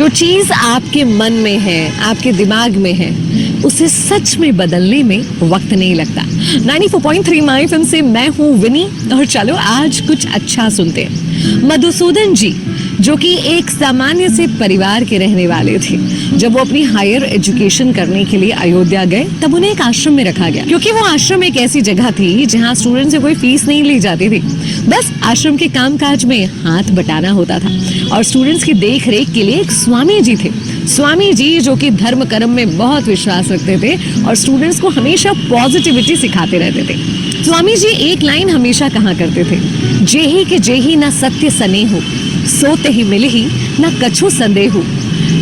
जो चीज आपके मन में है, आपके दिमाग में है, उसे सच में बदलने में वक्त नहीं लगता। 94.3 माय एफएम से मैं हूँ विनी और चलो आज कुछ अच्छा सुनते हैं। मधुसूदन जी जो कि एक सामान्य से परिवार के रहने वाले थे, जब वो अपनी हायर एजुकेशन करने के लिए अयोध्या गए तब उन्हें एक आश्रम में रखा गया, क्योंकि वो आश्रम एक ऐसी जगह थी जहाँ स्टूडेंट से कोई फीस नहीं ली जाती थी। बस आश्रम के कामकाज में हाथ बटाना होता था और स्टूडेंट्स की देख रेख के लिए एक स्वामी जी थे। स्वामी जी जो कि धर्म कर्म में बहुत विश्वास रखते थे और स्टूडेंट्स को हमेशा पॉजिटिविटी सिखाते रहते थे। स्वामी जी एक लाइन हमेशा कहा करते थे, जेही के जेही ना सत्य सनेहु, सोते ही मिले ही ना कछु संदेहु।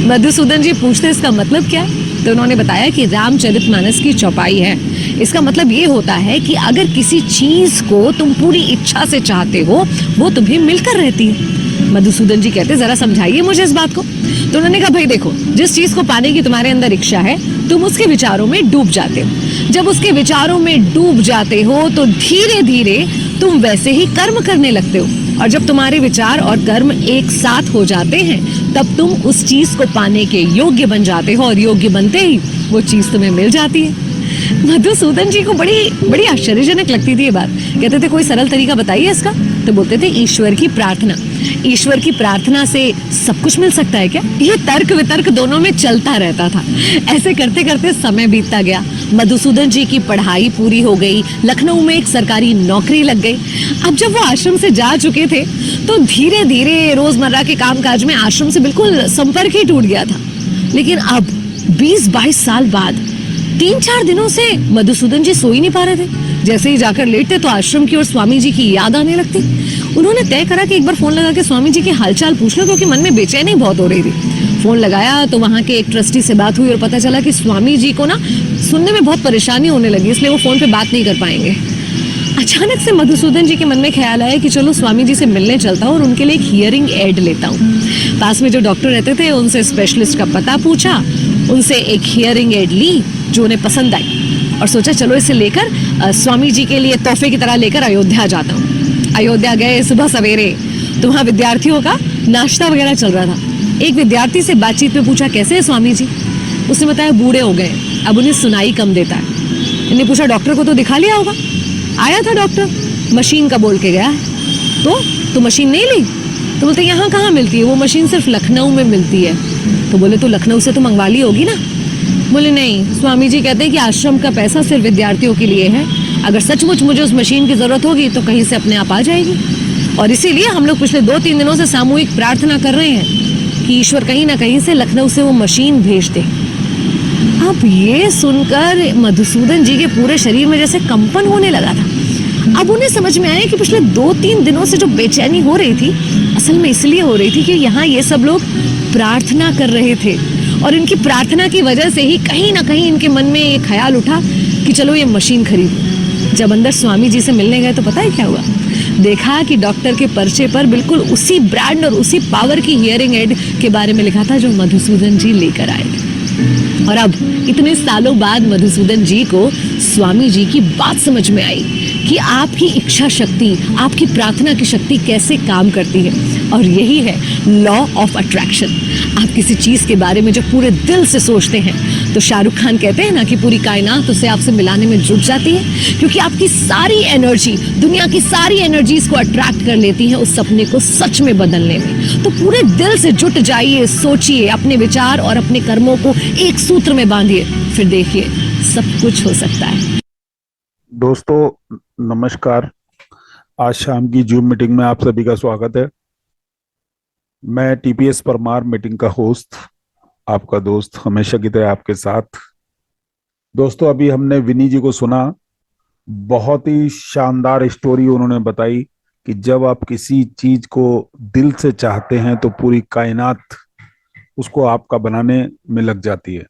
मधुसूदन जी पूछते इसका मतलब क्या है, तो उन्होंने बताया कि रामचरितमानस की चौपाई है। इसका मतलब ये होता है कि अगर किसी चीज को तुम पूरी इच्छा से चाहते हो, वो तुम्हें मिलकर रहती है। मधुसूदन जी कहते जरा समझाइए मुझे इस बात को। तो उन्होंने कहा, भाई देखो, जिस चीज को पाने की तुम्हारे अंदर इच्छा है, तुम उसके विचारों में डूब जाते हो। जब उसके विचारों में डूब जाते हो तो धीरे धीरे तुम वैसे ही कर्म करने लगते हो, और जब तुम्हारे विचार और कर्म एक साथ हो जाते हैं तब तुम उस चीज को पाने के योग्य बन जाते हो, और योग्य बनते ही वो चीज तुम्हें मिल जाती है। मधुसूदन जी को बड़ी आश्चर्यजनक लगती थी ये बात। कहते थे कोई सरल तरीका बताइए इसका, तो बोलते थे ईश्वर की प्रार्थना। ईश्वर की प्रार्थना से सब कुछ मिल सकता है क्या? ये तर्क वितर्क दोनों में चलता रहता था। ऐसे करते करते समय बीतता गया। मधुसूदन जी की पढ़ाई पूरी हो गई, लखनऊ में एक सरकारी नौकरी लग गई। अब जब वो आश्रम से जा चुके थे तो धीरे धीरे रोजमर्रा के कामकाज में आश्रम से बिल्कुल संपर्क ही टूट गया था। लेकिन अब 20-22 साल बाद 3-4 दिनों से मधुसूदन जी सो ही नहीं पा रहे थे। जैसे ही जाकर लेटते तो आश्रम की और स्वामी जी की याद आने लगती। उन्होंने तय करा कि एक बार फोन लगा के स्वामी जी के हालचाल पूछ लो, क्योंकि मन में बेचैनी बहुत हो रही थी। फोन लगाया तो वहां के एक ट्रस्टी से बात हुई और पता चला कि स्वामी जी को ना सुनने में बहुत परेशानी होने लगी, इसलिए वो फोन पे बात नहीं कर पाएंगे। अचानक से मधुसूदन जी के मन में ख्याल आया कि चलो स्वामी जी से मिलने चलता हूँ और उनके लिए एक हियरिंग एड लेता हूँ। पास में जो डॉक्टर रहते थे उनसे स्पेशलिस्ट का पता पूछा, उनसे एक हियरिंग एड ली जो उन्हें पसंद आई, और सोचा चलो इसे लेकर स्वामी जी के लिए तोहफे की तरह लेकर अयोध्या जाता हूँ। अयोध्या गए सुबह सवेरे, तो वहाँ विद्यार्थियों का नाश्ता वगैरह चल रहा था। एक विद्यार्थी से बातचीत में पूछा, कैसे है स्वामी जी? उसने बताया बूढ़े हो गए, अब उन्हें सुनाई कम देता है। इन्होंने पूछा डॉक्टर को तो दिखा लिया होगा? आया था डॉक्टर, मशीन का बोल के गया है। तो मशीन नहीं ली? तो बोलते यहाँ कहाँ मिलती है, वो मशीन सिर्फ लखनऊ में मिलती है। तो बोले तो लखनऊ से तो मंगवा ली होगी ना? बोले नहीं, स्वामी जी कहते हैं कि आश्रम का पैसा सिर्फ विद्यार्थियों के लिए है, अगर सचमुच मुझे उस मशीन की जरूरत होगी तो कहीं से अपने आप आ जाएगी। और इसीलिए हम लोग पिछले 2-3 दिनों से सामूहिक प्रार्थना कर रहे हैं कि ईश्वर कहीं ना कहीं से लखनऊ से वो मशीन भेज दे। अब ये सुनकर मधुसूदन जी के पूरे शरीर में जैसे कंपन होने लगा था। अब उन्हें समझ में आया कि पिछले 2-3 दिनों से जो बेचैनी हो रही थी, असल में इसलिए हो रही थी कि यहाँ ये सब लोग प्रार्थना कर रहे थे, और इनकी प्रार्थना की वजह से ही कहीं ना कहीं इनके मन में ये ख्याल उठा कि चलो ये मशीन खरीदो। जब अंदर स्वामी जी से मिलने गए तो पता है क्या हुआ? देखा कि डॉक्टर के पर्चे पर बिल्कुल उसी ब्रांड और उसी पावर की हियरिंग एड के बारे में लिखा था जो मधुसूदन जी लेकर आए थे। और अब इतने सालों बाद मधुसूदन जी को स्वामी जी की बात समझ में आई कि आपकी इच्छा शक्ति, आपकी प्रार्थना की शक्ति कैसे काम करती है, और यही है लॉ ऑफ अट्रैक्शन। आप किसी चीज के बारे में जब पूरे दिल से सोचते हैं तो शाहरुख खान कहते हैं ना कि पूरी कायनात उसे आपसे मिलाने में जुट जाती है, क्योंकि आपकी सारी एनर्जी, दुनिया की सारी एनर्जीज को अट्रैक्ट कर लेती है उस सपने को सच में बदलने में। तो पूरे दिल से जुट जाइए, सोचिए, अपने विचार और अपने कर्मों को एक सूत्र में बांधिए, फिर देखिए सब कुछ हो सकता है। दोस्तों नमस्कार, आज शाम की जूम मीटिंग में आप सभी का स्वागत है। मैं टीपीएस परमार, मीटिंग का होस्ट, आपका दोस्त, हमेशा की तरह आपके साथ। दोस्तों अभी हमने विनी जी को सुना, बहुत ही शानदार स्टोरी उन्होंने बताई कि जब आप किसी चीज को दिल से चाहते हैं तो पूरी कायनात उसको आपका बनाने में लग जाती है।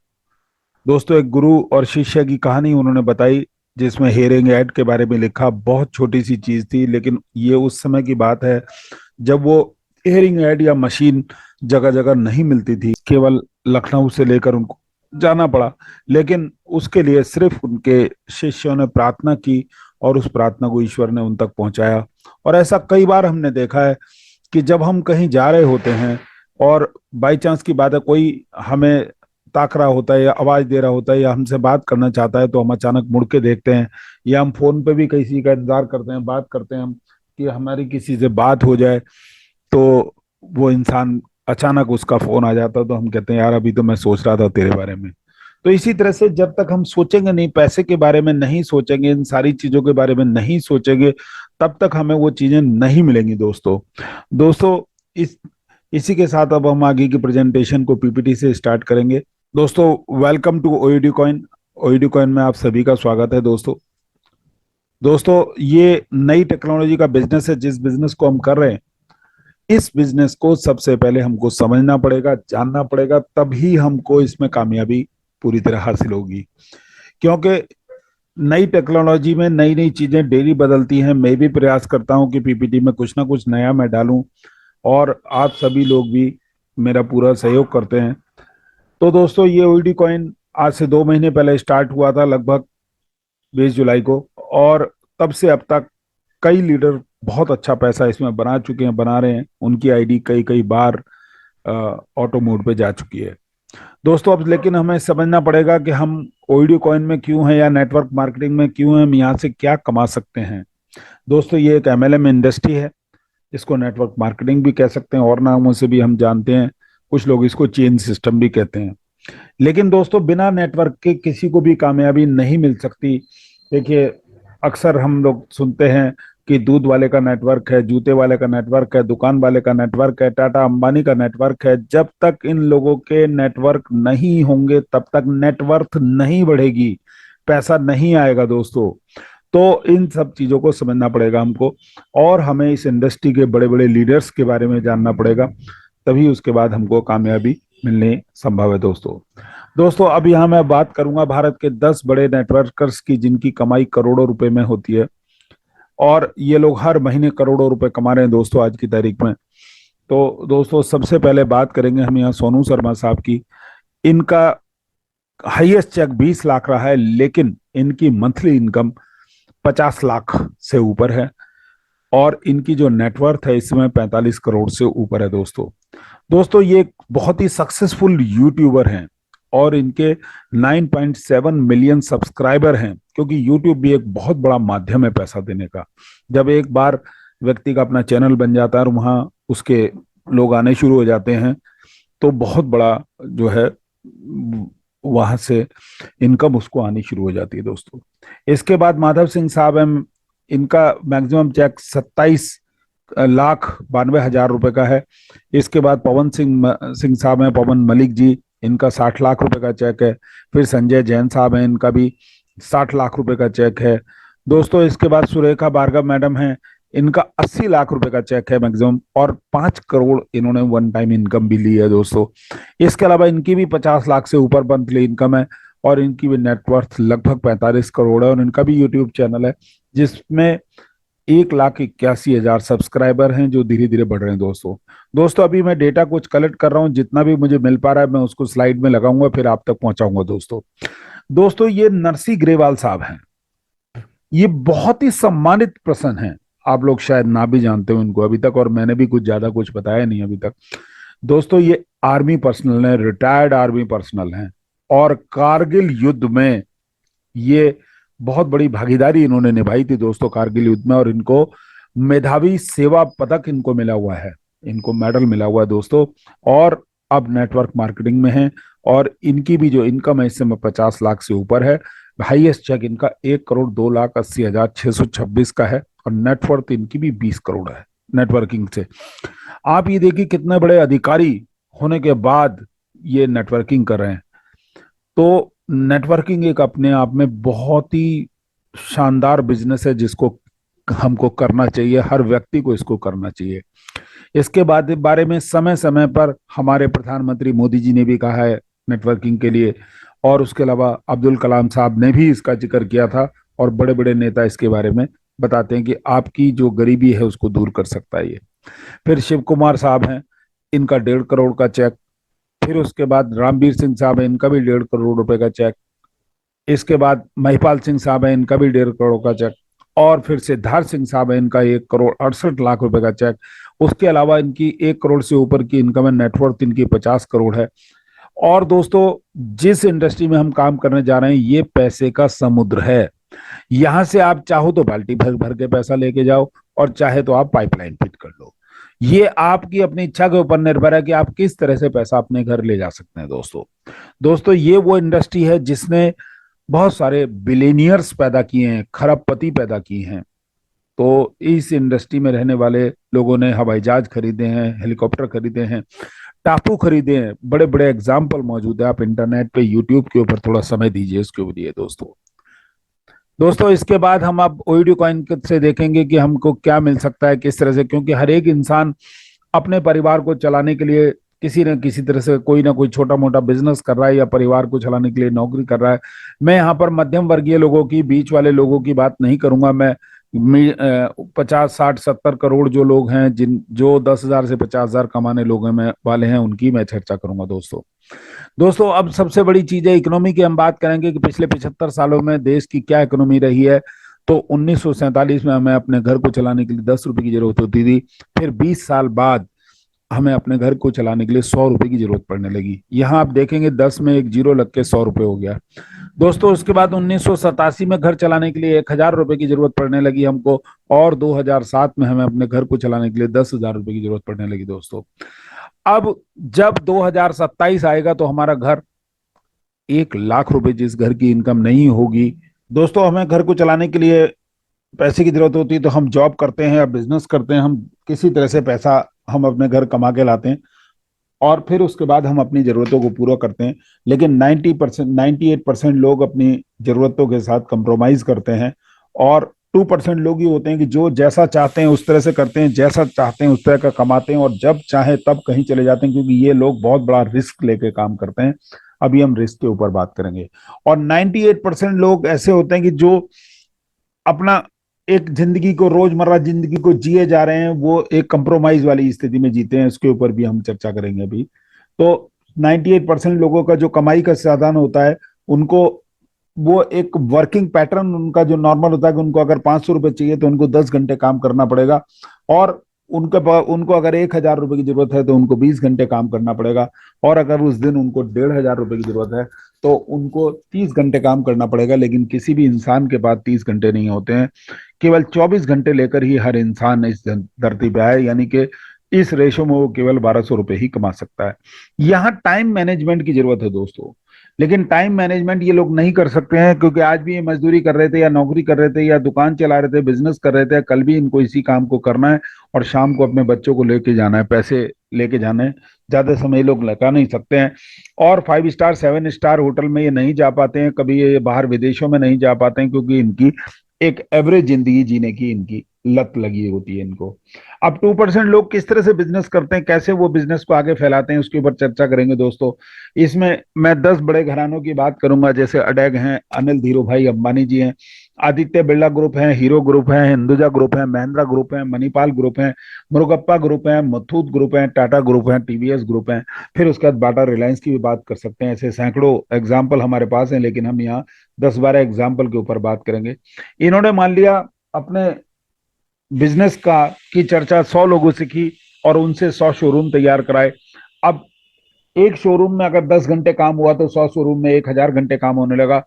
दोस्तों एक गुरु और शिष्य की कहानी उन्होंने बताई, जिसमें हेयरिंग एड के बारे में लिखा। बहुत छोटी सी चीज थी, लेकिन ये उस समय की बात है जब वो हेयरिंग एड या मशीन जगह जगह नहीं मिलती थी, केवल लखनऊ से लेकर उनको जाना पड़ा। लेकिन उसके लिए सिर्फ उनके शिष्यों ने प्रार्थना की और उस प्रार्थना को ईश्वर ने उन तक पहुंचाया। और ऐसा कई बार हमने देखा है कि जब हम कहीं जा रहे होते हैं और बाई चांस की बात है कोई हमें ताक रहा होता है या आवाज दे रहा होता है या हमसे बात करना चाहता है, तो हम अचानक मुड़ के देखते हैं, या हम फोन पे भी किसी का इंतजार करते हैं, बात करते हैं हम कि हमारी किसी से बात हो जाए, तो वो इंसान अचानक उसका फोन आ जाता है, तो हम कहते हैं यार अभी तो मैं सोच रहा था तेरे बारे में। तो इसी तरह से जब तक हम सोचेंगे नहीं, पैसे के बारे में नहीं सोचेंगे, इन सारी चीजों के बारे में नहीं सोचेंगे, तब तक हमें वो चीजें नहीं मिलेंगी दोस्तों। दोस्तों, इस इसी के साथ अब हम आगे की प्रेजेंटेशन को पीपीटी से स्टार्ट करेंगे। दोस्तों, वेलकम टू ओईडी कॉइन। ओईडी कॉइन में आप सभी का स्वागत है दोस्तों। दोस्तों, ये नई टेक्नोलॉजी का बिजनेस है। जिस बिजनेस को हम कर रहे हैं, इस बिजनेस को सबसे पहले हमको समझना पड़ेगा, जानना पड़ेगा, तभी हमको इसमें कामयाबी पूरी तरह हासिल होगी। क्योंकि नई टेक्नोलॉजी में नई नई चीजें डेली बदलती हैं। मैं भी प्रयास करता हूं कि पीपीटी में कुछ ना कुछ नया मैं डालूं, और आप सभी लोग भी मेरा पूरा सहयोग करते हैं। तो दोस्तों, ये ओईडी कॉइन आज से 2 महीने पहले स्टार्ट हुआ था, लगभग 20 जुलाई को, और तब से अब तक कई लीडर बहुत अच्छा पैसा इसमें बना चुके हैं, बना रहे हैं। उनकी आईडी कई कई बार ऑटो मोड पे जा चुकी है दोस्तों। अब लेकिन हमें समझना पड़ेगा कि हम ओईडी कॉइन में क्यों हैं, या नेटवर्क मार्केटिंग में क्यों हैं, हम यहाँ से क्या कमा सकते हैं। दोस्तों, ये एक एमएलएम इंडस्ट्री है। इसको नेटवर्क मार्केटिंग भी कह सकते हैं, और नामों से भी हम जानते हैं। कुछ लोग इसको चेन सिस्टम भी कहते हैं। लेकिन दोस्तों, बिना नेटवर्क के किसी को भी कामयाबी नहीं मिल सकती। देखिए, अक्सर हम लोग सुनते हैं कि दूध वाले का नेटवर्क है, जूते वाले का नेटवर्क है, दुकान वाले का नेटवर्क है, टाटा अंबानी का नेटवर्क है। जब तक इन लोगों के नेटवर्क नहीं होंगे, तब तक नेटवर्थ नहीं बढ़ेगी, पैसा नहीं आएगा दोस्तों। तो इन सब चीजों को समझना पड़ेगा हमको, और हमें इस इंडस्ट्री के बड़े बड़े लीडर्स के बारे में जानना पड़ेगा, तभी उसके बाद हमको कामयाबी मिलने संभव है दोस्तों। दोस्तों, अब यहाँ मैं बात करूंगा भारत के 10 बड़े नेटवर्कर्स की, जिनकी कमाई करोड़ों रुपए में होती है, और ये लोग हर महीने करोड़ों रुपए कमा रहे हैं दोस्तों आज की तारीख में। तो दोस्तों, सबसे पहले बात करेंगे हम यहाँ सोनू शर्मा साहब की। इनका हाईएस्ट चेक 20 लाख रहा है, लेकिन इनकी मंथली इनकम 50 लाख से ऊपर है, और इनकी जो नेटवर्थ है इसमें 45 करोड़ से ऊपर है दोस्तों। दोस्तों, ये एक बहुत ही सक्सेसफुल यूट्यूबर हैं, और इनके 9.7 मिलियन सब्सक्राइबर हैं, क्योंकि यूट्यूब भी एक बहुत बड़ा माध्यम है पैसा देने का। जब एक बार व्यक्ति का अपना चैनल बन जाता है और वहाँ उसके लोग आने शुरू हो जाते हैं, तो बहुत बड़ा जो है वहां से इनकम उसको आनी शुरू हो जाती है दोस्तों। इसके बाद माधव सिंह साहब हैं। इनका मैक्सिमम चेक 27,92,000 रुपए का है। इसके बाद पवन सिंह साहब हैं, पवन मलिक जी, इनका 60 लाख रुपए का चेक है। फिर संजय जैन साहब हैं, इनका भी 60 लाख रुपए का चेक है दोस्तों। इसके बाद सुरेखा भार्गव मैडम हैं, इनका 80 लाख रुपए का चेक है मैक्सिमम, और 5 करोड़ इन्होंने वन टाइम इनकम भी ली है दोस्तों। इसके अलावा इनकी भी 50 लाख से ऊपर मंथली इनकम है, और इनकी भी नेटवर्थ लगभग 45 करोड़ है, और इनका भी यूट्यूब चैनल है जिसमें 1,81,000 सब्सक्राइबर हैं, जो धीरे धीरे बढ़ रहे हैं दोस्तों। दोस्तों, अभी मैं डेटा कुछ कलेक्ट कर रहा हूँ, जितना भी मुझे मिल पा रहा है मैं उसको स्लाइड में लगाऊंगा, फिर आप तक पहुंचाऊंगा दोस्तों। दोस्तों, ये नरसी ग्रेवाल साहब हैं। ये बहुत ही सम्मानित पर्सन हैं। आप लोग शायद ना भी जानते हो इनको अभी तक, और मैंने भी कुछ ज्यादा कुछ बताया नहीं अभी तक दोस्तों। ये आर्मी पर्सनल है, रिटायर्ड आर्मी पर्सनल हैं, और कारगिल युद्ध में ये बहुत बड़ी भागीदारी इन्होंने निभाई थी दोस्तों, कारगिल युद्ध में। और इनको मेधावी सेवा पदक इनको मिला हुआ है, इनको मेडल मिला हुआ है दोस्तों। और अब नेटवर्क मार्केटिंग में है, और इनकी भी जो इनकम है इस समय 50 लाख से ऊपर है। हाईएस्ट चेक इनका 1,02,80,626 का है, और नेटवर्थ इनकी भी 20 करोड़ है नेटवर्किंग से। आप ये देखिए, कितने बड़े अधिकारी होने के बाद ये नेटवर्किंग कर रहे हैं। तो नेटवर्किंग एक अपने आप में बहुत ही शानदार बिजनेस है, जिसको हमको करना चाहिए, हर व्यक्ति को इसको करना चाहिए। इसके बाद बारे में समय समय पर हमारे प्रधानमंत्री मोदी जी ने भी कहा है नेटवर्किंग के लिए, और उसके अलावा अब्दुल कलाम साहब ने भी इसका जिक्र किया था, और बड़े बड़े नेता इसके बारे में बताते हैं कि आपकी जो गरीबी है उसको दूर कर सकता है ये। फिर शिव कुमार साहब हैं, इनका 1.5 करोड़ का चेक। फिर उसके बाद रामवीर सिंह साहब है, इनका भी 1.5 करोड़ रुपए का चेक। इसके बाद महिपाल सिंह साहब है, इनका भी 1.5 करोड़ का चेक। और फिर सिद्धार्थ सिंह साहब है, इनका 1,68,00,000 रुपए का चेक। उसके अलावा इनकी 1 करोड़ से ऊपर की इनकम है, नेटवर्थ इनकी 50 करोड़ है। और दोस्तों, जिस इंडस्ट्री में हम काम करने जा रहे हैं ये पैसे का समुद्र है। यहां से आप चाहो तो बाल्टी भर भर के पैसा लेके जाओ और चाहे तो आप पाइपलाइन फिट कर लो। ये आपकी अपनी इच्छा के ऊपर निर्भर है कि आप किस तरह से पैसा अपने घर ले जा सकते हैं दोस्तों। दोस्तों, ये वो इंडस्ट्री है जिसने बहुत सारे बिलियनियर्स पैदा किए हैं, खरबपति पैदा किए हैं। तो इस इंडस्ट्री में रहने वाले लोगों ने हवाई जहाज खरीदे हैं, हेलीकॉप्टर खरीदे हैं, टापू खरीदे हैं, बड़े बड़े एग्जाम्पल मौजूद है। आप इंटरनेट पे यूट्यूब के ऊपर थोड़ा समय दीजिए इसके लिए दोस्तों। दोस्तों, इसके बाद हम अब ओईडी कॉइन से देखेंगे कि हमको क्या मिल सकता है, किस तरह से, क्योंकि हर एक इंसान अपने परिवार को चलाने के लिए किसी न किसी तरह से कोई ना कोई छोटा मोटा बिजनेस कर रहा है या परिवार को चलाने के लिए नौकरी कर रहा है। मैं यहाँ पर मध्यम वर्गीय लोगों की, बीच वाले लोगों की बात नहीं करूंगा। मैं 50, 60, 70 करोड़ जो लोग हैं, जिन जो 10,000 से 50,000 कमाने लोग हैं मैं वाले हैं, उनकी मैं चर्चा करूंगा दोस्तों। दोस्तों, अब सबसे बड़ी चीज है इकोनॉमी की। हम बात करेंगे कि पिछले 75 सालों में देश की क्या इकोनॉमी रही है। तो 1947 में हमें अपने घर को चलाने के लिए 10 रुपए की जरूरत होती थी। फिर 20 साल बाद हमें अपने घर को चलाने के लिए 100 रुपए की जरूरत पड़ने लगी। यहाँ आप देखेंगे 10 में एक जीरो लग के 100 रुपए हो गया दोस्तों। उसके बाद 1987 में घर चलाने के लिए 1,000 रुपए की जरूरत पड़ने लगी हमको। और 2007 में हमें अपने घर को चलाने के लिए 10,000 रुपए की जरूरत पड़ने लगी दोस्तों। अब जब 2027 आएगा तो हमारा घर 1,00,000 रुपए, जिस घर की इनकम नहीं होगी दोस्तों, हमें घर को चलाने के लिए पैसे की जरूरत होती है। तो हम जॉब करते हैं या बिजनेस करते हैं, हम किसी तरह से पैसा हम अपने घर कमा के लाते हैं और फिर उसके बाद हम अपनी जरूरतों को पूरा करते हैं। लेकिन 90%, 98% लोग अपनी जरूरतों के साथ कंप्रोमाइज करते हैं। और 2% लोग ही होते हैं कि जो जैसा चाहते हैं उस तरह से करते हैं, जैसा चाहते हैं उस तरह का कमाते हैं और जब चाहे तब कहीं चले जाते हैं, क्योंकि ये लोग बहुत बड़ा रिस्क लेके काम करते हैं। अभी हम रिस्क के ऊपर बात करेंगे। और 98% लोग ऐसे होते हैं कि जो अपना एक जिंदगी को, रोजमर्रा जिंदगी को जिए जा रहे हैं, वो एक कंप्रोमाइज वाली स्थिति में जीते हैं। इसके ऊपर भी हम चर्चा करेंगे अभी। तो 98% लोगों का जो कमाई का साधन होता है, उनको वो एक वर्किंग पैटर्न उनका जो नॉर्मल होता है कि उनको अगर 500 रुपए चाहिए तो उनको 10 घंटे काम करना पड़ेगा। और उनको अगर 1,000 रुपए की जरूरत है तो उनको 20 घंटे काम करना पड़ेगा। और अगर उस दिन उनको 1,500 रुपए की जरूरत है तो उनको 30 घंटे काम करना पड़ेगा। लेकिन किसी भी इंसान के पास 30 घंटे नहीं होते हैं। केवल 24 घंटे लेकर ही हर इंसान इस धरती पे आए, यानी कि इस रेशो में वो केवल 1,200 रुपए ही कमा सकता है। यहाँ टाइम मैनेजमेंट की जरूरत है दोस्तों। लेकिन टाइम मैनेजमेंट ये लोग नहीं कर सकते हैं, क्योंकि आज भी ये मजदूरी कर रहे थे या नौकरी कर रहे थे या दुकान चला रहे थे, बिजनेस कर रहे थे, कल भी इनको इसी काम को करना है और शाम को अपने बच्चों को लेके जाना है, पैसे लेके जाना है। ज्यादा समय लोग लगा नहीं सकते हैं। और 5 स्टार 7 स्टार होटल में ये नहीं जा पाते हैं, कभी ये बाहर विदेशों में नहीं जा पाते हैं, क्योंकि इनकी एक एवरेज जिंदगी जीने की इनकी लत लगी होती है इनको। अब 2% लोग किस तरह से बिजनेस करते हैं, कैसे वो बिजनेस को आगे फैलाते हैं, उसके ऊपर चर्चा करेंगे दोस्तों। इसमें मैं 10 बड़े घरानों की बात करूंगा, जैसे अडैग हैं, अनिल धीरूभाई अंबानी जी हैं, आदित्य बिरला ग्रुप है, हीरो ग्रुप है, हिंदुजा ग्रुप है, महिंद्रा ग्रुप है, मणिपाल ग्रुप है, मुरुगप्पा ग्रुप है, मुथूट ग्रुप है, टाटा ग्रुप है, टीवीएस ग्रुप है। फिर उसके बाद बाटा रिलायंस की भी बात कर सकते हैं। ऐसे सैकड़ों एग्जाम्पल हमारे पास हैं, लेकिन हम यहाँ 10-12 एग्जाम्पल के ऊपर बात करेंगे। इन्होंने मान लिया अपने बिजनेस का की चर्चा 100 लोगों से की और उनसे 100 शोरूम तैयार कराए। अब एक शोरूम में अगर 10 घंटे काम हुआ तो 100 शोरूम में 1,000 घंटे काम होने लगा।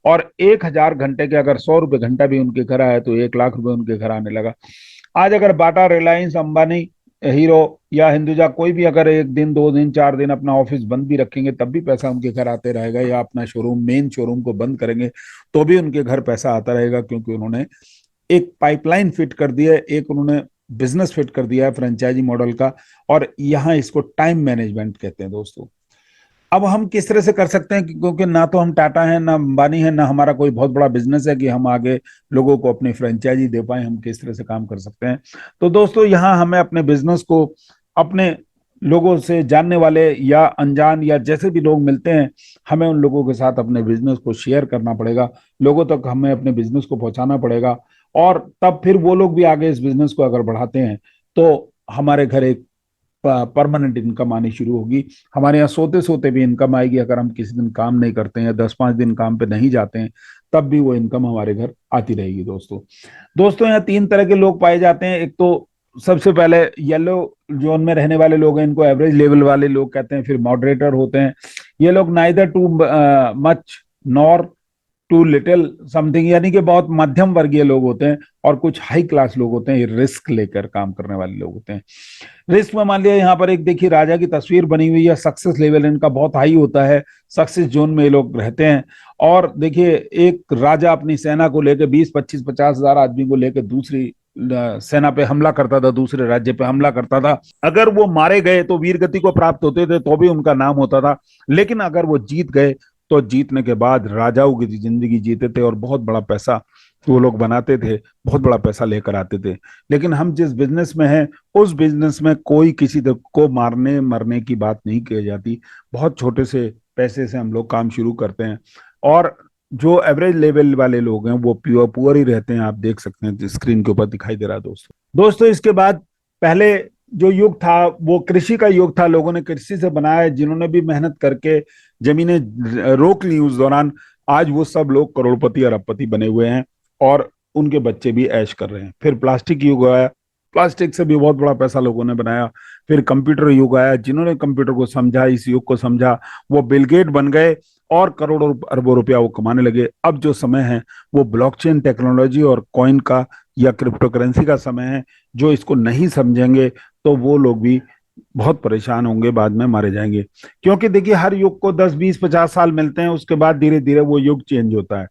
और 1,000 घंटे के अगर 100 रुपए घंटा भी उनके घर आया तो 1,00,000 रुपए उनके घर आने लगा। आज अगर बाटा, रिलायंस, अंबानी, हीरो या हिंदुजा कोई भी अगर 1 दिन, 2 दिन, 4 दिन अपना ऑफिस बंद भी रखेंगे तब भी पैसा उनके घर आते रहेगा, या अपना शोरूम, मेन शोरूम को बंद करेंगे तो भी उनके घर पैसा आता रहेगा, क्योंकि उन्होंने एक पाइपलाइन फिट कर दिया है, एक उन्होंने बिजनेस फिट कर दिया है फ्रेंचाइजी मॉडल का। और यहाँ इसको टाइम मैनेजमेंट कहते हैं दोस्तों। अब हम किस तरह से कर सकते हैं, क्योंकि ना तो हम टाटा हैं, ना अंबानी है, ना हमारा कोई बहुत बड़ा बिजनेस है कि हम आगे लोगों को अपनी फ्रेंचाइजी दे पाए। हम किस तरह से काम कर सकते हैं, तो दोस्तों यहाँ हमें अपने बिजनेस को अपने लोगों से, जानने वाले या अनजान या जैसे भी लोग मिलते हैं, हमें उन लोगों के साथ अपने बिजनेस को शेयर करना पड़ेगा, लोगों तक हमें अपने बिजनेस को पहुंचाना पड़ेगा। और तब फिर वो लोग भी आगे इस बिजनेस को अगर बढ़ाते हैं तो हमारे घर एक परमानेंट इनकम आनी शुरू होगी। हमारे यहाँ सोते सोते भी इनकम आएगी। अगर हम किसी दिन काम नहीं करते हैं या 10-5 दिन काम पे नहीं जाते हैं, तब भी वो इनकम हमारे घर आती रहेगी दोस्तों। दोस्तों, यहाँ 3 तरह के लोग पाए जाते हैं। एक तो सबसे पहले येलो जोन में रहने वाले लोग हैं, इनको एवरेज लेवल वाले लोग कहते हैं। फिर मॉडरेटर होते हैं, ये लोग neither too much nor too little something, यानी कि बहुत मध्यम वर्गीय लोग होते हैं। और कुछ हाई क्लास लोग होते हैं, ये रिस्क लेकर काम करने वाले लोग होते हैं। रिस्क में मान लिया यहाँ पर एक देखिए राजा की तस्वीर बनी हुई है, सक्सेस लेवल इनका बहुत हाई होता है, सक्सेस जोन में ये लोग रहते हैं। और देखिए एक राजा अपनी सेना को लेकर 20, 25, 50 हजार आदमी को लेकर दूसरी सेना पे हमला करता था, दूसरे राज्य पे हमला करता था। अगर वो मारे गए तो वीर गति को प्राप्त होते थे, तो भी उनका नाम होता था। लेकिन अगर वो जीत गए तो जीतने के बाद राजाओं की जिंदगी जीते थे और बहुत बड़ा पैसा वो लोग बनाते थे, बहुत बड़ा पैसा लेकर आते थे। लेकिन हम जिस बिजनेस में हैं, उस बिजनेस में कोई किसी को मारने मरने की बात नहीं की जाती। बहुत छोटे से पैसे से हम लोग काम शुरू करते हैं। और जो एवरेज लेवल वाले लोग हैं वो प्योर पुअर ही रहते हैं। आप देख सकते हैं स्क्रीन के ऊपर दिखाई दे रहा है दोस्तों। इसके बाद पहले जो युग था वो कृषि का युग था। लोगों ने कृषि से बनाया, जिन्होंने भी मेहनत करके जमीनें रोक ली उस दौरान, आज वो सब लोग करोड़पति अरबपति बने हुए हैं और उनके बच्चे भी ऐश कर रहे हैं। फिर प्लास्टिक युग आया, प्लास्टिक से भी बहुत बड़ा पैसा लोगों ने बनाया। फिर कंप्यूटर युग आया, जिन्होंने कंप्यूटर को समझा, इस युग को समझा, वो बिल गेट बन गए और करोड़ों अरबों रुपया वो कमाने लगे। अब जो समय है वो ब्लॉकचेन टेक्नोलॉजी और कॉइन का या क्रिप्टो करेंसी का समय है। जो इसको नहीं समझेंगे तो वो लोग भी बहुत परेशान होंगे, बाद में मारे जाएंगे। क्योंकि देखिए हर युग को 10, 20, 50 साल मिलते हैं, उसके बाद धीरे धीरे वो युग चेंज होता है।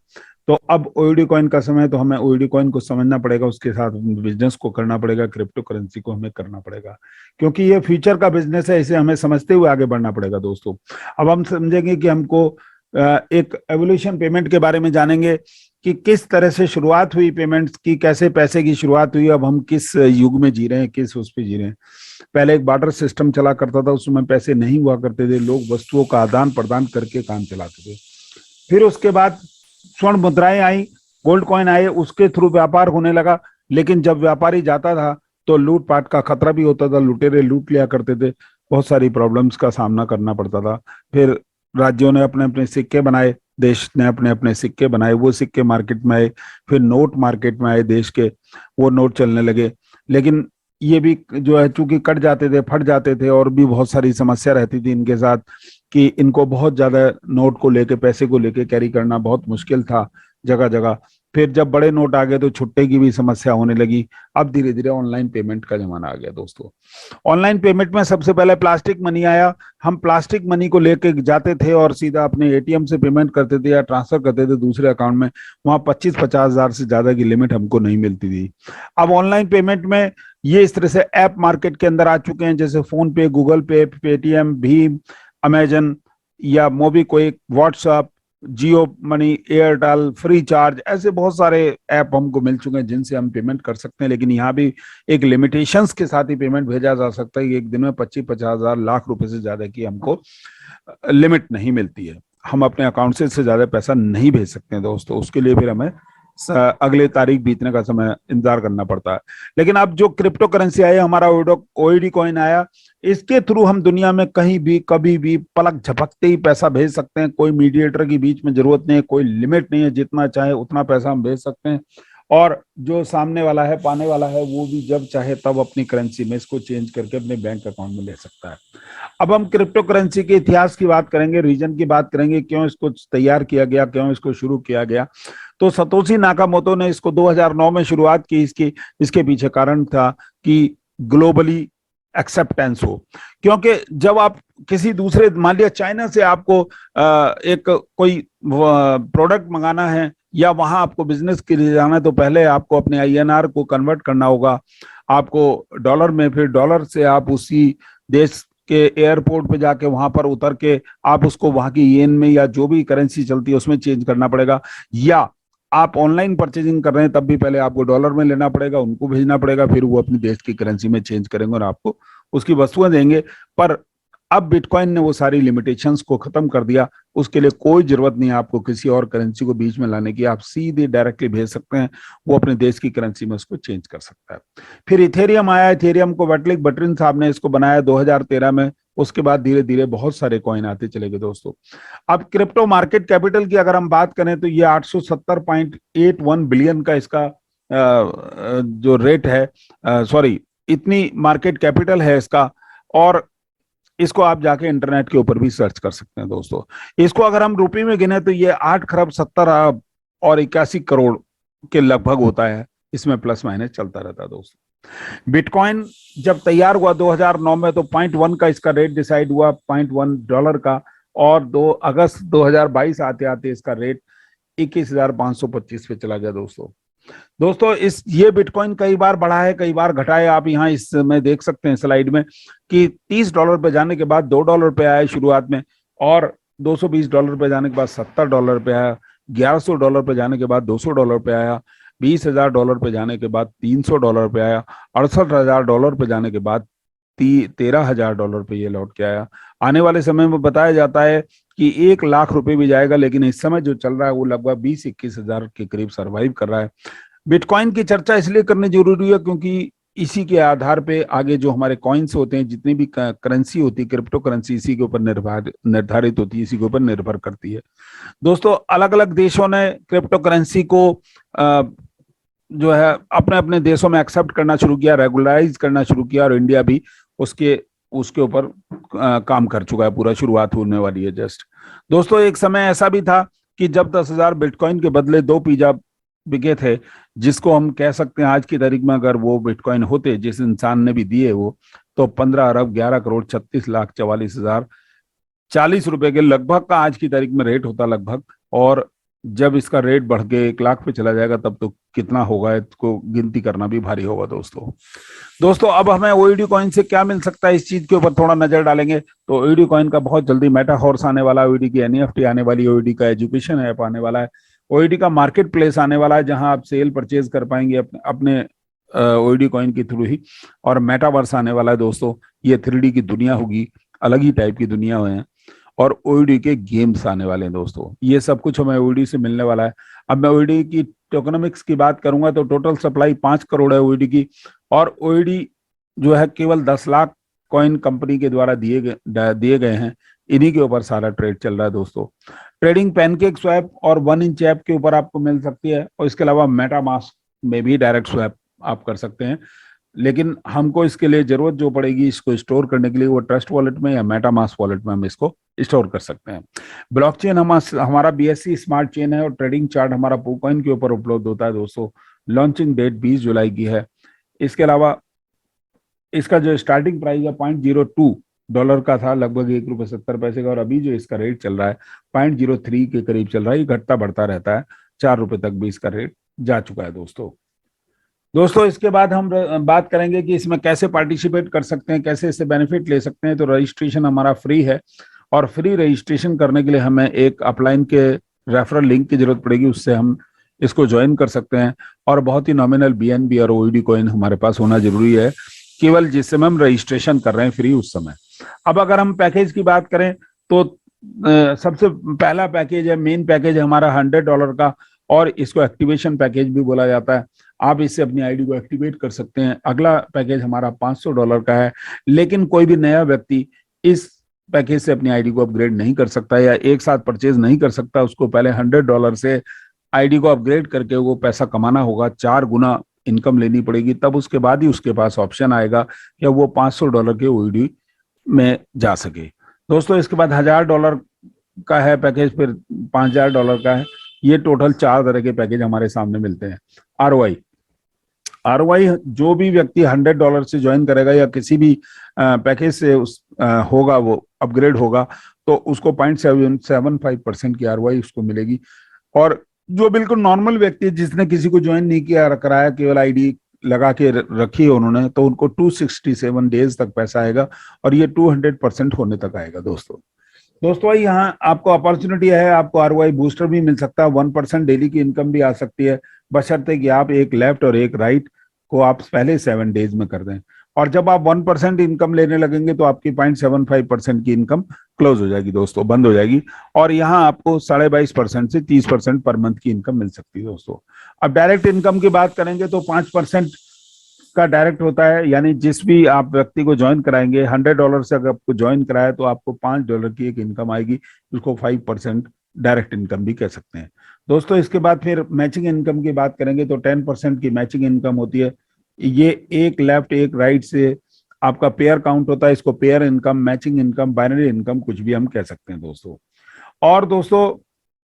तो अब ओईडी कॉइन का समय है, तो हमें ओईडी कॉइन को समझना पड़ेगा, उसके साथ बिजनेस को करना पड़ेगा, क्रिप्टो करेंसी को हमें करना पड़ेगा, क्योंकि ये फ्यूचर का बिजनेस है। इसे हमें समझते हुए आगे बढ़ना पड़ेगा दोस्तों। अब हम समझेंगे कि हमको एक एवोल्यूशन पेमेंट के बारे में जानेंगे कि किस तरह से शुरुआत हुई पेमेंट्स की, कैसे पैसे की शुरुआत हुई, अब हम किस युग में जी रहे हैं, किस उस पे जी रहे हैं। पहले एक बार्टर सिस्टम चला करता था, उसमें पैसे नहीं हुआ करते थे, लोग वस्तुओं का आदान प्रदान करके काम चलाते थे। फिर उसके बाद स्वर्ण मुद्राएं आई, गोल्ड कॉइन आए, उसके थ्रू व्यापार होने लगा। लेकिन जब व्यापारी जाता था तो लूटपाट का खतरा भी होता था, लुटेरे लूट लिया करते थे, बहुत सारी प्रॉब्लम्स का सामना करना पड़ता था। फिर राज्यों ने अपने अपने सिक्के बनाए, देश ने अपने अपने सिक्के बनाए, वो सिक्के मार्केट में आए। फिर नोट मार्केट में आए देश के, वो नोट चलने लगे। लेकिन ये भी जो है चूंकि कट जाते थे, फट जाते थे, और भी बहुत सारी समस्या रहती थी इनके साथ कि इनको बहुत ज्यादा नोट को लेके, पैसे को लेके कैरी करना बहुत मुश्किल था जगह जगह। फिर जब बड़े नोट आ गए तो छुट्टे की भी समस्या होने लगी। अब धीरे धीरे ऑनलाइन पेमेंट का जमाना आ गया दोस्तों। ऑनलाइन पेमेंट में सबसे पहले प्लास्टिक मनी आया। हम प्लास्टिक मनी को लेके जाते थे और सीधा अपने एटीएम से पेमेंट करते थे या ट्रांसफर करते थे दूसरे अकाउंट में। वहां 25-50 हजार से ज्यादा की लिमिट हमको नहीं मिलती थी। अब ऑनलाइन पेमेंट में ये इस तरह से ऐप मार्केट के अंदर आ चुके हैं, जैसे फोन पे, गूगल पे, पेटीएम, भीम, अमेजन या मोबीक्विक, व्हाट्सएप, जियो मनी, एयरटेल, फ्री चार्ज, ऐसे बहुत सारे ऐप हमको मिल चुके हैं जिनसे हम पेमेंट कर सकते हैं। लेकिन यहाँ भी एक लिमिटेशंस के साथ ही पेमेंट भेजा जा सकता है कि एक दिन में 25-50 हजार लाख रुपए से ज्यादा की हमको लिमिट नहीं मिलती है। हम अपने अकाउंट से इससे ज्यादा पैसा नहीं भेज सकते हैं दोस्तों। उसके लिए फिर हमें अगले तारीख बीतने का समय इंतजार करना पड़ता है। लेकिन अब जो क्रिप्टो करेंसी आई, हमारा ओईडी कॉइन आया, इसके थ्रू हम दुनिया में कहीं भी कभी भी पलक झपकते ही पैसा भेज सकते हैं। कोई मीडिएटर की बीच में जरूरत नहीं है, कोई लिमिट नहीं है, जितना चाहे उतना पैसा हम भेज सकते हैं। और जो सामने वाला है, पाने वाला है, वो भी जब चाहे तब अपनी करेंसी में इसको चेंज करके अपने बैंक अकाउंट में ले सकता है। अब हम क्रिप्टो करेंसी के इतिहास की बात करेंगे, रीजन की बात करेंगे, क्यों इसको तैयार किया गया, क्यों इसको शुरू किया गया। तो सतोशी नाकामोटो ने इसको 2009 में शुरुआत की। इसके पीछे कारण था कि ग्लोबली एक्सेप्टेंस हो। क्योंकि जब आप किसी दूसरे, मान लिया चाइना से आपको एक कोई प्रोडक्ट मंगाना है या वहां आपको बिजनेस के लिए जाना है, तो पहले आपको अपने आईएनआर को कन्वर्ट करना होगा आपको डॉलर में। फिर डॉलर से आप उसी देश के एयरपोर्ट पे जाके वहां पर उतर के आप उसको वहां की येन में या जो भी करेंसी चलती है उसमें चेंज करना पड़ेगा। या आप ऑनलाइन परचेजिंग कर रहे हैं तब भी पहले आपको डॉलर में लेना पड़ेगा, उनको भेजना पड़ेगा, फिर वो अपने देश की करेंसी में चेंज करेंगे और आपको उसकी वस्तुएं देंगे। पर अब बिटकॉइन ने वो सारी लिमिटेशंस को खत्म कर दिया। उसके लिए कोई जरूरत नहीं है आपको किसी और करेंसी को बीच में लाने की, आप सीधे डायरेक्टली भेज सकते हैं, वो अपने देश की करेंसी में उसको चेंज कर सकता है। फिर इथेरियम आया। इथेरियम को वैटलिक बटरिन साहब ने इसको बनाया 2013 में। उसके बाद धीरे धीरे बहुत सारे कॉइन आते चले गए दोस्तों। अब क्रिप्टो मार्केट कैपिटल की अगर हम बात करें तो ये 870.81 बिलियन का इसका जो रेट है, सॉरी इतनी मार्केट कैपिटल है इसका, और इसको आप जाके इंटरनेट के ऊपर भी सर्च कर सकते हैं दोस्तों। इसको अगर हम रुपए में गिने तो ये 8 खरब 70 अरब और 81 करोड़ के लगभग होता है। इसमें प्लस माइनस चलता रहता है दोस्तों। बिटकॉइन जब तैयार हुआ 2009 में तो 0.1 का इसका रेट डिसाइड हुआ, $0.1 का, और 2 अगस्त 2022 आते आते इसका रेट 21,525 पे चला गया दोस्तों। दोस्तों इस ये बिटकॉइन कई बार बढ़ा है, कई बार घटा है। आप यहाँ इस में देख सकते हैं स्लाइड में कि $30 पे जाने के बाद $2 पे आया शुरुआत में, और $220 पे जाने के बाद $70 पे आया, $1100 पे जाने के बाद $200 पे आया, $20,000 पे जाने के बाद $300 पे आया, $68,000 पे जाने के बाद $13,000 पे ये लौट के आया। आने वाले समय में बताया जाता है कि 1 लाख रुपए भी जाएगा, लेकिन इस समय जो चल रहा है वो लगभग 20-21 हजार के करीब सरवाइव कर रहा है। बिटकॉइन की चर्चा इसलिए करनी जरूरी है क्योंकि इसी के आधार पे आगे जो हमारे कॉइन्स होते हैं, जितनी भी करेंसी होती है, क्रिप्टो करेंसी, इसी के ऊपर निर्धारित होती है, इसी के ऊपर निर्भर करती है दोस्तों। अलग अलग देशों ने क्रिप्टो करेंसी को जो है अपने अपने देशों में एक्सेप्ट करना शुरू किया, रेगुलराइज करना शुरू किया, और इंडिया भी उसके उसके ऊपर काम कर चुका है। पूरा शुरुआत होने वाली है जस्ट। दोस्तों एक समय ऐसा भी था कि जब 10,000 बिटकॉइन के बदले 2 पिज्जा बिके थे, जिसको हम कह सकते हैं आज की तारीख में अगर वो बिटकॉइन होते जिस इंसान ने भी दिए वो, तो 15 अरब 11 करोड़ 36 लाख 44 हजार 40 रुपए के लगभग का आज की तारीख में रेट होता लगभग। और जब इसका रेट बढ़ के 1 लाख पे चला जाएगा तब तो कितना होगा, इसको गिनती करना भी भारी होगा दोस्तों। अब हमें ओईडी कॉइन से क्या मिल सकता है, इस चीज के ऊपर थोड़ा नजर डालेंगे तो ओईडी कॉइन का बहुत जल्दी मेटा हॉर्स आने वाला है, ओईडी की एनईएफटी आने वाली है, ओईडी का एजुकेशन ऐप आने वाला है, ओईडी का मार्केट प्लेस आने वाला है जहां आप सेल परचेज कर पाएंगे अपने ओईडी कॉइन के थ्रू ही। और मेटावर्स आने वाला है दोस्तों, ये 3D की दुनिया होगी, अलग ही टाइप की दुनिया है। और ओईडी के गेम्स आने वाले हैं दोस्तों। ये सब कुछ हमें ओईडी से मिलने वाला है। अब मैं ओईडी की टोकनोमिक्स की बात करूंगा तो टोटल सप्लाई 5 करोड़ है ओईडी की, और ओईडी जो है केवल 10 लाख कॉइन कंपनी के द्वारा दिए गए हैं। इन्हीं के ऊपर सारा ट्रेड चल रहा है दोस्तों। ट्रेडिंग पैनकेक स्वैप और 1 इंच ऐप के ऊपर आपको मिल सकती है, और इसके अलावा मेटामास्क में भी डायरेक्ट स्वैप आप कर सकते हैं। लेकिन हमको इसके लिए जरूरत जो पड़ेगी इसको स्टोर करने के लिए, वो ट्रस्ट वॉलेट में या मेटामास्क वॉलेट में हम इसको स्टोर कर सकते हैं। ब्लॉकचेन हमारा बीएससी स्मार्ट चेन है, और ट्रेडिंग चार्ट हमारा पोकॉइन के ऊपर उपलब्ध होता है दोस्तों। लॉन्चिंग डेट 20 जुलाई की है। इसके अलावा इसका जो स्टार्टिंग प्राइस है $0.02 का था, लगभग ₹1.70 का, और अभी जो इसका रेट चल रहा है 0.03 के करीब चल रहा है। ये घटता बढ़ता रहता है, ₹4 तक भी इसका रेट जा चुका है दोस्तों इसके बाद हम बात करेंगे कि इसमें कैसे पार्टिसिपेट कर सकते हैं, कैसे इससे बेनिफिट ले सकते हैं। तो रजिस्ट्रेशन हमारा फ्री है, और फ्री रजिस्ट्रेशन करने के लिए हमें एक अपलाइन के रेफरल लिंक की जरूरत पड़ेगी, उससे हम इसको ज्वाइन कर सकते हैं। और बहुत ही नॉमिनल बीएनबी और ओईडी कॉइन हमारे पास होना जरूरी है, केवल जिस समय हम रजिस्ट्रेशन कर रहे हैं फ्री उस समय। अब अगर हम पैकेज की बात करें तो सबसे पहला पैकेज है, मेन पैकेज है हमारा $100 का, और इसको एक्टिवेशन पैकेज भी बोला जाता है। आप इससे अपनी आईडी को एक्टिवेट कर सकते हैं। अगला पैकेज हमारा $500 का है, लेकिन कोई भी नया व्यक्ति इस पैकेज से अपनी आईडी को अपग्रेड नहीं कर सकता या एक साथ परचेज नहीं कर सकता। उसको पहले $100 से आईडी को अपग्रेड करके वो पैसा कमाना होगा, 4 गुना इनकम लेनी पड़ेगी, तब उसके बाद ही उसके पास ऑप्शन आएगा कि वो $500 के ओईडी में जा सके दोस्तों। इसके बाद $1000 का है पैकेज, फिर $5000 का है। ये टोटल 4 तरह के पैकेज हमारे सामने मिलते हैं। आरओआई जो भी व्यक्ति $100 से ज्वाइन करेगा या किसी भी पैकेज से होगा, वो अपग्रेड होगा, तो उसको 0.75% की आरओआई उसको मिलेगी। और जो बिल्कुल नॉर्मल व्यक्ति है जिसने किसी को ज्वाइन नहीं किया कराया, केवल आईडी लगा के रखी है उन्होंने, तो उनको 267 डेज तक पैसा आएगा, और ये 200% होने तक आएगा दोस्तों यहाँ आपको अपॉर्चुनिटी है, आपको आरओआई बूस्टर भी मिल सकता है, 1% डेली की इनकम भी आ सकती है, बशर्ते कि आप एक लेफ्ट और एक राइट को आप पहले 7 डेज में कर दें। और जब आप 1% इनकम लेने लगेंगे तो आपकी 0.75% की इनकम क्लोज हो जाएगी दोस्तों, बंद हो जाएगी। और यहाँ आपको 22.5% से 30% पर मंथ की इनकम मिल सकती है दोस्तों। अब डायरेक्ट इनकम की बात करेंगे तो 5% का डायरेक्ट होता है, यानी जिस भी आप व्यक्ति को ज्वाइन कराएंगे, $100 से अगर आपको ज्वाइन कराया तो आपको $5 की एक इनकम आएगी, उसको 5% डायरेक्ट इनकम भी कह सकते हैं दोस्तों। इसके बाद फिर मैचिंग इनकम की बात करेंगे तो 10% की मैचिंग इनकम होती है। ये एक लेफ्ट एक राइट से आपका पेयर काउंट होता है। इसको pair income, matching income, binary income कुछ भी हम कह सकते हैं दोस्तों। और दोस्तों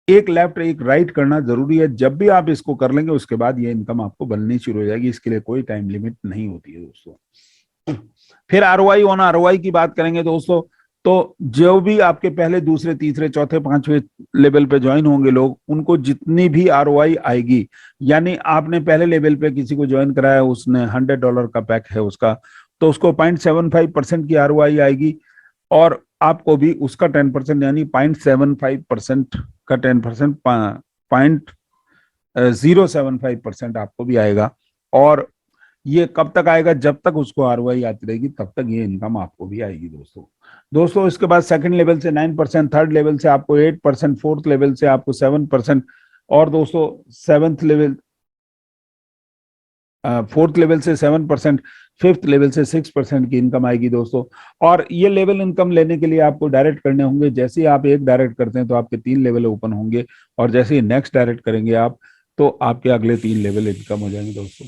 एक लेफ्ट एक राइट करना जरूरी है। जब भी आप इसको कर लेंगे उसके बाद ये इनकम आपको बननी शुरू हो जाएगी। इसके लिए कोई टाइम लिमिट नहीं होती है दोस्तों। फिर आरओआई ऑन आरओआई की बात करेंगे दोस्तों, तो जो भी आपके पहले दूसरे तीसरे चौथे पांचवे लेवल पे ज्वाइन होंगे लोग, उनको जितनी भी आरओआई आएगी, यानी आपने पहले लेवल पे किसी को ज्वाइन कराया, उसने $100 का पैक है उसका, तो उसको 0.75% की आरओआई आएगी। और आपको भी उसका 10% यानी 0.75% का 10% 0.075% आपको भी आएगा। और ये कब तक आएगा? जब तक उसको आरओआई आती रहेगी तब तक ये इनकम आपको भी आएगी दोस्तों। दोस्तों इसके बाद सेकंड लेवल से 9%, थर्ड लेवल से आपको 8%, फोर्थ लेवल से आपको 7%, और दोस्तों सेवंथ लेवल फोर्थ लेवल से 7%, फिफ्थ लेवल से 6% की इनकम आएगी दोस्तों। और ये लेवल इनकम लेने के लिए आपको डायरेक्ट करने होंगे। जैसे ही आप एक डायरेक्ट करते हैं तो आपके 3 लेवल ओपन होंगे, और जैसे ही नेक्स्ट डायरेक्ट करेंगे आप, तो आपके अगले 3 लेवल इनकम हो जाएंगे दोस्तों।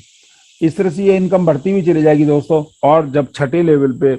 इस तरह से ये इनकम बढ़ती हुई चली जाएगी दोस्तों। और जब छठे लेवल पे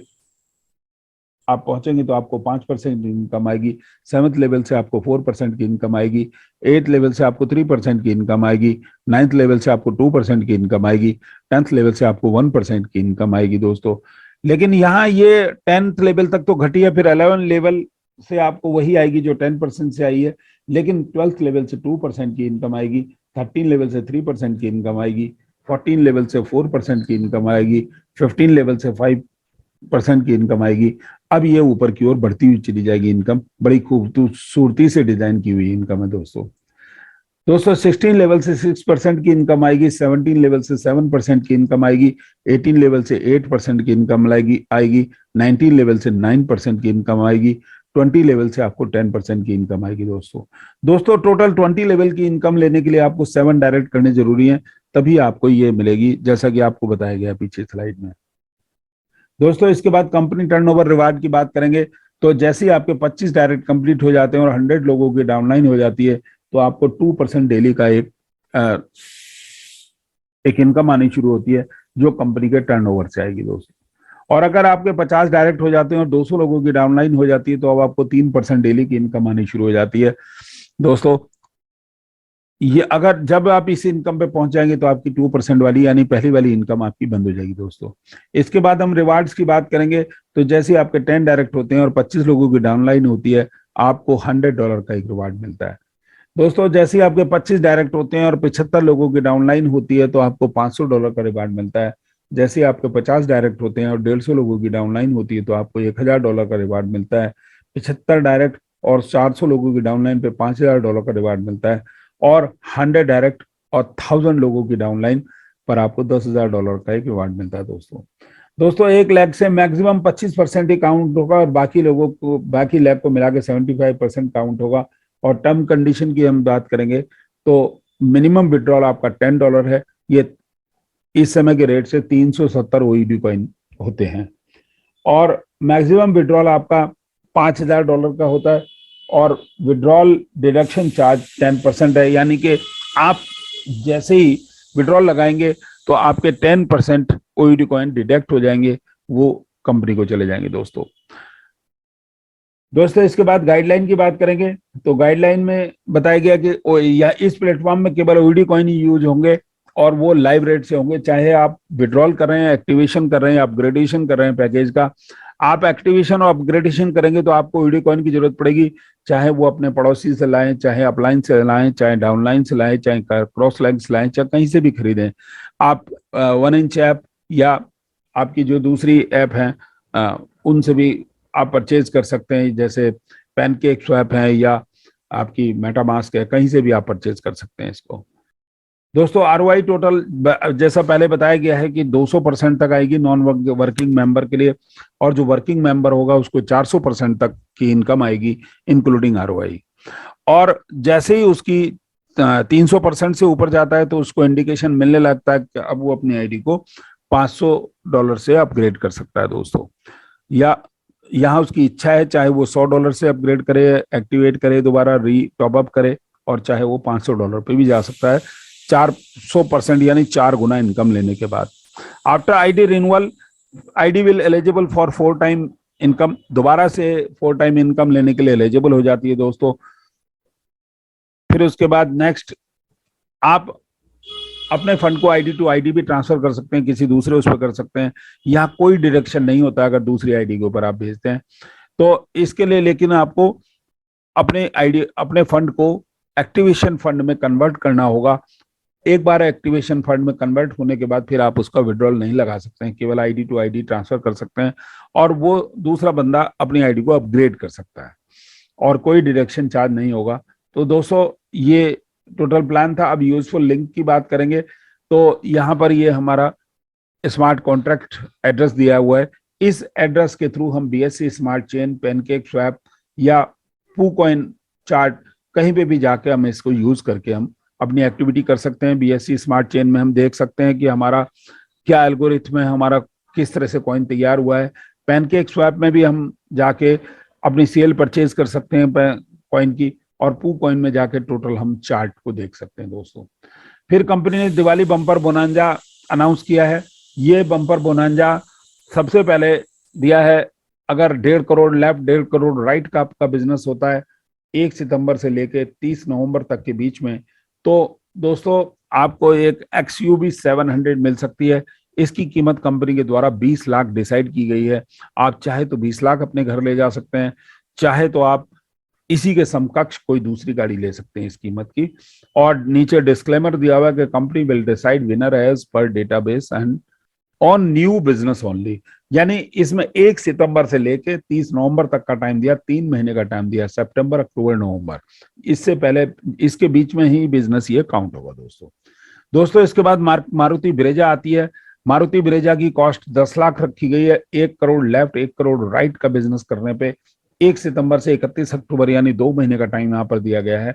आप पहुंचेंगे तो आपको 5% की इनकम आएगी। सेवंथ लेवल से आपको 4% की इनकम आएगी। एट्थ लेवल से आपको 3% की इनकम आएगी। नाइन्थ लेवल से आपको 2% की इनकम आएगी। 10th लेवल से आपको 1% की इनकम आएगी दोस्तों। लेकिन यहाँ ये 10th लेवल तक तो घटी है, फिर 11 लेवल से आपको वही आएगी जो 10% से आई है। लेकिन 12th लेवल से 2% की इनकम आएगी। 13 लेवल से 3% की इनकम आएगी। 14 लेवल से 4% की इनकम आएगी। 15 लेवल से 5% की इनकम आएगी। अब ये ऊपर की ओर बढ़ती हुई चली जाएगी इनकम। बड़ी खूबसूरती से डिजाइन की हुई इनकम है दोस्तों। 16 लेवल से 6% की इनकम आएगी। 17 लेवल से 7% की इनकम आएगी। 18 लेवल से 8% की इनकम आएगी। 19 लेवल से 9% की इनकम आएगी। 20 लेवल से आपको 10% की इनकम आएगी दोस्तों टोटल 20 लेवल की इनकम लेने के लिए आपको 7 डायरेक्ट करने जरूरी है, तभी आपको ये मिलेगी, जैसा कि आपको बताया गया पीछे स्लाइड में दोस्तों। इसके बाद कंपनी टर्नओवर रिवार्ड की बात करेंगे, तो जैसे ही आपके 25 डायरेक्ट कंप्लीट हो जाते हैं और 100 लोगों की डाउनलाइन हो जाती है, तो आपको 2% डेली का एक इनकम आनी शुरू होती है, जो कंपनी के टर्नओवर से आएगी दोस्तों। और अगर आपके 50 डायरेक्ट हो जाते हैं और 200 लोगों की डाउनलाइन हो जाती है, तो अब आपको 3% डेली की इनकम आनी शुरू हो जाती है दोस्तों। ये अगर जब आप इस इनकम पे पहुंच जाएंगे तो आपकी 2% वाली यानी पहली वाली इनकम आपकी बंद हो जाएगी दोस्तों। इसके बाद हम रिवार्ड्स की बात करेंगे, तो जैसे आपके 10 डायरेक्ट होते हैं और 25 लोगों की डाउनलाइन होती है, आपको $100 का एक रिवार्ड मिलता है दोस्तों। जैसे आपके 25 डायरेक्ट होते हैं और 75 लोगों की डाउनलाइन होती है, तो आपको $500 का रिवार्ड मिलता है। जैसे आपके 50 डायरेक्ट होते हैं और 150 लोगों की डाउनलाइन होती है, तो आपको $1000 का रिवार्ड मिलता है। 75 डायरेक्ट और 400 लोगों की डाउनलाइन पे $5000 का रिवार्ड मिलता है। और 100 डायरेक्ट और 1000 लोगों की डाउनलाइन पर आपको $10,000 का एक रिवार्ड मिलता है दोस्तों 1 लाख से मैक्सिमम 25% ही काउंट होगा, और बाकी लाख को मिला के 75% काउंट होगा। और टर्म कंडीशन की हम बात करेंगे, तो मिनिमम विड्रॉल आपका $10 है। ये इस समय के रेट से 370 ओईडी कॉइन होते हैं। और मैक्सिमम विड्रॉल आपका $5000 का होता है। और विड्रॉल डिडक्शन चार्ज 10% है, यानी कि आप जैसे ही विड्रॉल लगाएंगे तो आपके 10% ओईडी कॉइन डिडक्ट हो जाएंगे, वो कंपनी को चले जाएंगे दोस्तों। इसके बाद गाइडलाइन की बात करेंगे, तो गाइडलाइन में बताया गया कि या इस प्लेटफॉर्म में केवल ओईडी कॉइन ही यूज होंगे, और वो लाइव रेट से होंगे। चाहे आप विड्रॉल कर रहे हैं, एक्टिवेशन कर रहे हैं, अपग्रेडेशन कर रहे हैं पैकेज का, आप एक्टिवेशन और अपग्रेडेशन करेंगे तो आपको ओईडी कॉइन की जरूरत पड़ेगी। चाहे वो अपने पड़ोसी से लाएं, चाहे अपलाइन से लाएं, चाहे डाउनलाइन से लाएं, चाहे क्रॉस लाइन से लाएं, चाहे कहीं से भी खरीदें। आप 1 इंच ऐप या आपकी जो दूसरी ऐप है उनसे भी आप परचेज कर सकते हैं, जैसे पैनकेक स्वैप है या आपकी मेटामास्क है, कहीं से भी आप परचेज कर सकते हैं इसको दोस्तों। आरओआई टोटल जैसा पहले बताया गया है कि 200% तक आएगी नॉन वर्किंग मेंबर के लिए, और जो वर्किंग मेंबर होगा उसको 400% तक की इनकम आएगी इंक्लूडिंग आरओआई। और जैसे ही उसकी 300% से ऊपर जाता है तो उसको इंडिकेशन मिलने लगता है कि अब वो अपनी आईडी को $500 से अपग्रेड कर सकता है दोस्तों। या यहाँ उसकी इच्छा है, चाहे वो $100 से अपग्रेड करे, एक्टिवेट करे, दोबारा टॉप अप करे, और चाहे वो $500 पे भी जा सकता है 400% यानी 4 गुना इनकम लेने के बाद। After ID renewal ID will eligible for 4 time income, दोबारा से 4 टाइम इनकम लेने के लिए एलिजिबल हो जाती है दोस्तों। फिर उसके बाद नेक्स्ट, आप अपने फंड को आईडी टू आईडी भी ट्रांसफर कर सकते हैं, किसी दूसरे उस पर कर सकते हैं। यहाँ कोई डिडक्शन नहीं होता अगर दूसरी आईडी के ऊपर आप भेजते हैं तो। इसके लिए लेकिन आपको अपने आईडी, अपने फंड को एक्टिवेशन फंड में कन्वर्ट करना होगा। एक बार एक्टिवेशन फंड में कन्वर्ट होने के बाद फिर आप उसका विड्रॉल नहीं लगा सकते हैं, केवल आईडी टू आईडी ट्रांसफर कर सकते हैं और वो दूसरा बंदा अपनी आईडी को अपग्रेड कर सकता है और कोई डिडक्शन चार्ज नहीं होगा। तो दोस्तों ये टोटल प्लान था। अब यूजफुल लिंक की बात करेंगे तो यहाँ पर ये हमारा स्मार्ट कॉन्ट्रैक्ट एड्रेस दिया हुआ है। इस एड्रेस के थ्रू हम BSC smart chain, pancake swap या PooCoin चार्ट कहीं पे भी जाके हम इसको यूज करके हम अपनी एक्टिविटी कर सकते हैं। BSC स्मार्ट चेन में हम देख सकते हैं कि हमारा क्या एल्गोरिथम है, हमारा किस तरह से कॉइन तैयार हुआ है। पैनकेक स्वैप में भी हम जाके अपनी सेल परचेज कर सकते हैं कॉइन की, और PooCoin में जाके टोटल हम चार्ट को देख सकते हैं दोस्तों। फिर कंपनी ने दिवाली बम्पर बोनांजा अनाउंस किया है। ये बम्पर बोनांजा सबसे पहले दिया है अगर 1.5 करोड़ लेफ्ट 1.5 करोड़ राइट का आपका बिजनेस होता है 1 सितंबर से लेके 30 नवंबर तक के बीच में, तो दोस्तों आपको एक XUV 700 मिल सकती है। इसकी कीमत कंपनी के द्वारा 20 लाख डिसाइड की गई है। आप चाहे तो 20 लाख अपने घर ले जा सकते हैं, चाहे तो आप इसी के समकक्ष कोई दूसरी गाड़ी ले सकते हैं इस कीमत की। और नीचे डिस्क्लेमर दिया हुआ है कि company will decide winner as per database and on new business only. यानी इसमें 1 सितंबर से लेके 30 नवंबर तक का टाइम दिया, 3 महीने का टाइम दिया, सितंबर, अक्टूबर, नवंबर। इससे पहले, इसके बीच में ही बिजनेस ये काउंट होगा दोस्तों। इसके बाद मारुति ब्रेजा आती है। मारुति ब्रेजा की कॉस्ट 10 लाख रखी गई है। 1 करोड़ लेफ्ट 1 करोड़ राइट का बिजनेस करने पे 1 सितंबर से 31 अक्टूबर यानी 2 महीने का टाइम यहाँ पर दिया गया है।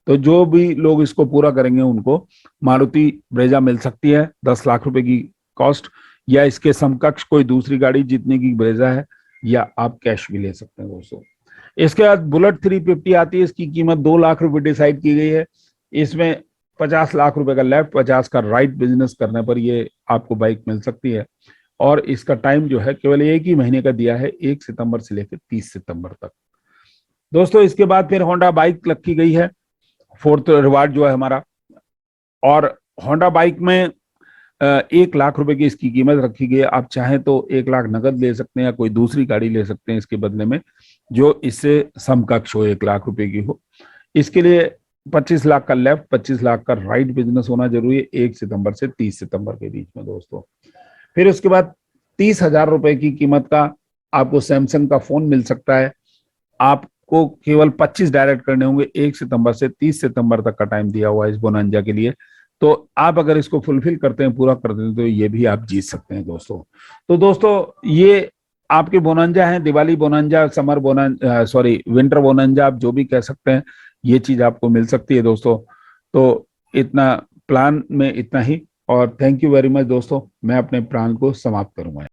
तो जो भी लोग इसको पूरा करेंगे उनको मारुति ब्रेजा मिल सकती है 10 लाख रुपए की कॉस्ट, या इसके समकक्ष कोई दूसरी गाड़ी जितने की ब्रेजा है, या आप कैश भी ले सकते हैं दोस्तों। इसके बाद बुलेट 350 आती है। इसकी कीमत 2 लाख रुपए डिसाइड की गई है। इसमें 50 लाख रुपए का लेफ्ट 50 का राइट बिजनेस करने पर ये आपको बाइक मिल सकती है। और इसका टाइम जो है केवल 1 ही महीने का दिया है, 1 सितंबर से लेकर 30 सितंबर तक दोस्तों। इसके बाद फिर होंडा बाइक रखी गई है, 4th रिवार्ड जो है हमारा। और होंडा बाइक में 1 लाख रुपए की इसकी कीमत रखी गई है। आप चाहें तो 1 लाख नगद ले सकते हैं या कोई दूसरी गाड़ी ले सकते हैं इसके बदले में, जो इससे समकक्ष हो, 1 लाख रुपए की हो। इसके लिए 25 लाख का लेफ्ट 25 लाख का राइट बिजनेस होना जरूरी है 1 सितंबर से 30 सितंबर के बीच में दोस्तों। फिर उसके बाद 30,000 रुपए की कीमत का आपको सैमसंग का फोन मिल सकता है। आपको केवल 25 डायरेक्ट करने होंगे। 1 सितंबर से 30 सितंबर तक का टाइम दिया हुआ है इस बोनांजा के लिए। तो आप अगर इसको फुलफिल करते हैं, पूरा करते हैं, तो ये भी आप जीत सकते हैं दोस्तों। तो दोस्तों ये आपके बोनांजा हैं, Diwali bonanza, summer bonanza, sorry winter bonanza, आप जो भी कह सकते हैं, ये चीज आपको मिल सकती है दोस्तों। तो इतना प्लान में इतना ही, और थैंक यू वेरी मच दोस्तों। मैं अपने प्लान को समाप्त करूंगा।